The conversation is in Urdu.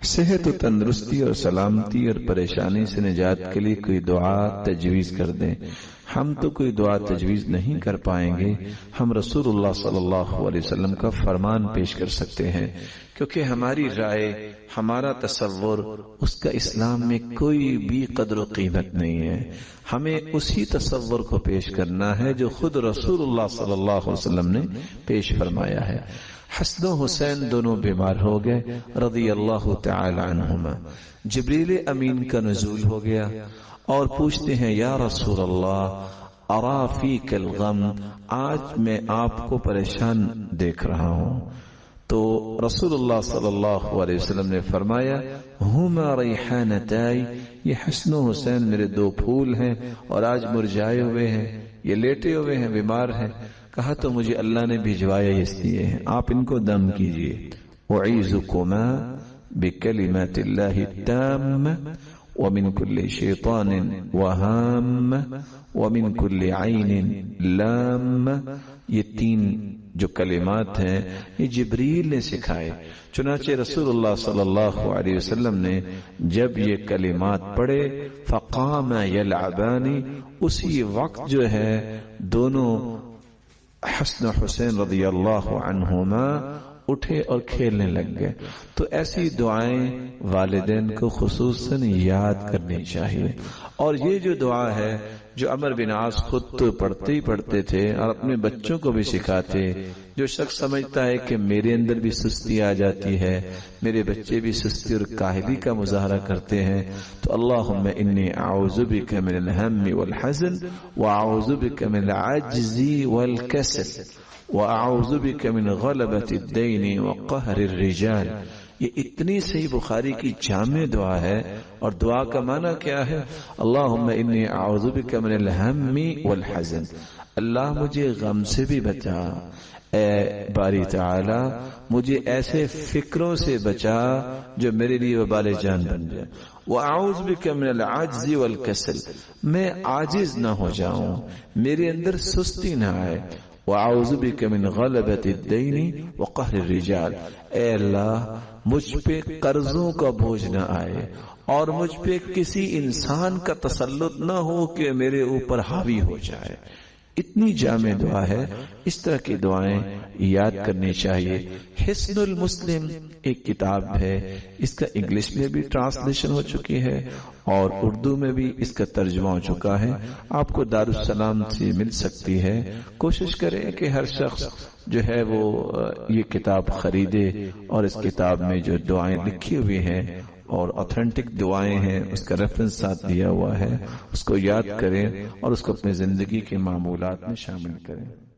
صحت و تندرستی اور سلامتی اور پریشانی سے نجات کے لیے کوئی دعا تجویز کر دیں۔ ہم تو کوئی دعا تجویز نہیں کر پائیں گے، ہم رسول اللہ صلی اللہ علیہ وسلم کا فرمان پیش کر سکتے ہیں، کیونکہ ہماری رائے، ہمارا تصور، اس کا اسلام میں کوئی بھی قدر و قیمت نہیں ہے۔ ہمیں اسی تصور کو پیش کرنا ہے جو خود رسول اللہ صلی اللہ علیہ وسلم نے پیش فرمایا ہے۔ حسن و حسین دونوں بیمار ہو گئے رضی اللہ تعالی عنہما، جبریل امین کا نزول ہو گیا اور پوچھتے ہیں یا رسول اللہ ارا فیک الغم، آج میں آپ کو پریشان دیکھ رہا ہوں۔ تو رسول اللہ صلی اللہ علیہ وسلم نے فرمایا ہما ریحانتائی، یہ حسن و حسین میرے دو پھول ہیں اور آج مرجھائے ہوئے ہیں، یہ لیٹے ہوئے ہیں، بیمار ہیں۔ کہا تو مجھے اللہ نے بھجوایا اس لیے ہیں، آپ ان کو دم کیجئے۔ اعیذکما بکلمات اللہ التامہ ومن کل شیطان وہام ومن کل عین لام، یہ تین جو کلمات ہیں یہ جبریل نے سکھائے۔ چنانچہ رسول اللہ صلی اللہ علیہ وسلم نے جب یہ کلمات پڑھے فقام یلعبانی، اسی وقت جو ہے دونوں حسن حسین رضی اللہ عنہما اٹھے اور کھیلنے لگ گئے۔ تو ایسی دعائیں والدین کو خصوصاً یاد کرنی چاہیے۔ اور یہ جو دعا ہے جو عمر بن عاص خود تو پڑھتے ہی پڑھتے تھے اور اپنے بچوں کو بھی سکھاتے، جو شخص سمجھتا ہے کہ میرے اندر بھی سستی آ جاتی ہے، میرے بچے بھی سستی اور کاہلی کا مظاہرہ کرتے ہیں، تو اللہم انی اعوذ بک من الہم والحزن واعوذ بک من العجز والکسل وَأَعُوذُ بِكَ مِنْ غَلَبَةِ الدَّيْنِ وَقَهْرِ الرِّجَالِ، یہ اتنی صحیح بخاری کی جامع دعا ہے۔ اور دعا کا معنی کیا ہے؟ اللہم انی اعوذ بک من الہم والحزن، اللہ مجھے غم سے بھی بچا، اے باری تعالی مجھے ایسے فکروں سے بچا جو میرے لیے وبال جان بن جائے۔ وَأَعُوذُ بِكَ مِنَ الْعَجْزِ وَالْكَسَلِ، میں عاجز نہ ہو جاؤں، میرے اندر سستی نہ آئے۔ وَأَعُوذُ بِكَ مِنْ غَلَبَةِ الدَّيْنِ وَقَهْرِ الرِّجَالِ، اے اللہ مجھ پہ قرضوں کا بوجھ نہ آئے اور مجھ پہ کسی انسان کا تسلط نہ ہو کہ میرے اوپر حاوی ہو جائے۔ اتنی جامع دعا ہے، اس طرح کی دعائیں یاد کرنی چاہیے۔ حسن المسلم ایک کتاب ہے، اس کا انگلش میں بھی ٹرانسلیشن ہو چکی ہے اور اردو میں بھی اس کا ترجمہ ہو چکا ہے، آپ کو دارالسلام سے مل سکتی ہے۔ کوشش کریں کہ ہر شخص جو ہے وہ یہ کتاب خریدے اور اس کتاب میں جو دعائیں لکھی ہوئی ہیں اور اوتھینٹک دعائیں ہیں اس کا ریفرنس ساتھ دیا ہوا ہے، اس کو یاد کریں اور اس کو اپنی زندگی کے معمولات میں شامل کریں۔